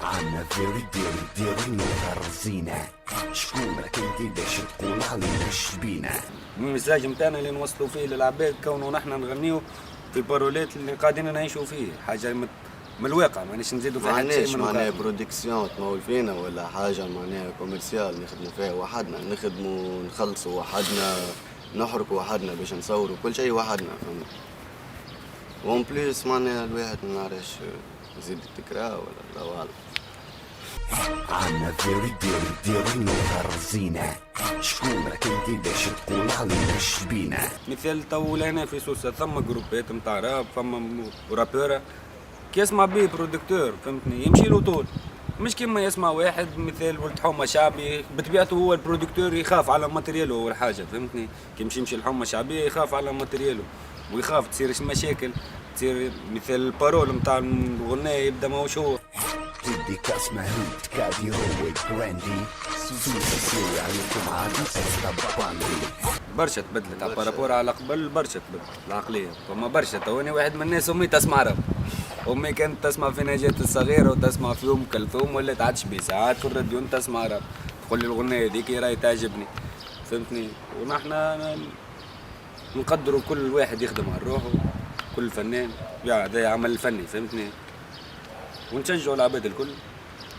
عنا ديري ديري ديري نوغر الزينة، شكون راك انتي باش تقول علينا الشبينة. المزاج متاعنا اللي نوصلوا فيه للعباد كونه نحنا نغنيو في بارولات اللي قاعدين نعيشوا فيه، حاجة من الواقع مانيش نزيدوا في حاجة شيء من معناها برودكسيون تمول فينا ولا حاجة معناها كوميرسيال نخدموا فيها وحدنا، نخدموا نخلصوا وحدنا، نحركوا وحدنا باش نصوروا كل شيء وحدنا فهمت. وون بليس معناها الواحد ما نعرفش يزيد التكرار ولا الله أعلم. عنا ديري ديري ديري نوغر الزينة، شكون راك انتي باش تقول علينا الشبينة. مثال تو لهنا في سوسة ثم جروبات متاع راب، ثم رابورة كي يسمع بيه برودكتور فهمتني يمشي له طول، مش كيما يسمع واحد مثال ولد حومة شعبي بطبيعته هو البرودكتور يخاف على ماترياله أول حاجة فهمتني، كي يمشي الحومة شعبية يخاف على ماترياله ويخاف تصير مشاكل، تصير مثال البارول متاع الغناية يبدا ماهوش هو. تدي كاس مهوت كادي روي براندي، سوسة سوي عليكم عادي استبقاني. برشا تبدلت على بارابور على قبل، برشا تبدلت العقلية، فما برشا تواني واحد من الناس أمي تسمع راب، أمي كانت تسمع في نجاة الصغيرة وتسمع في أم كلثوم ولا تعدش بي ساعات في الراديو تسمع راب، تقول لي الأغنية هذيك راهي تعجبني فهمتني، ونحنا نقدروا كل واحد يخدم على روحه، كل فنان هذا عمل فني فهمتني، ونشجعوا العباد الكل.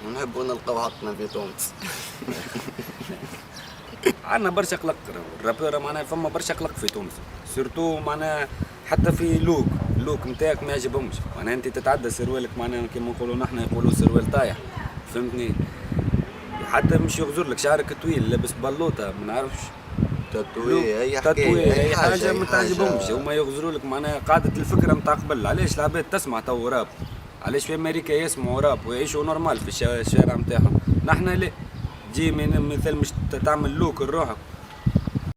ونحبوا نلقاو حقنا في تونس. عندنا برشا قلق الرابورة معناها، فما برشا قلق في تونس سيرتو معناها، حتى في اللوك نتاعك ما يعجبهمش، معناها انت تتعدى سروالك معناها كيما نقولوا نحنا يقولوا سروال طايح فهمتني، حتى مش يغزر لك شعرك طويل لابس بلوطه ما نعرفش تاتوي اي حاجه ما تعجبهمش، هما يغزروا لك معناها قاعده الفكره نتاع قبل. علاش العباد تسمع تو راب؟ علاش في امريكا يسمعوا راب ويعيشوا نورمال في الشارع نتاعهم، نحنا لا، تجي من مثال مش تعمل لوك لروحك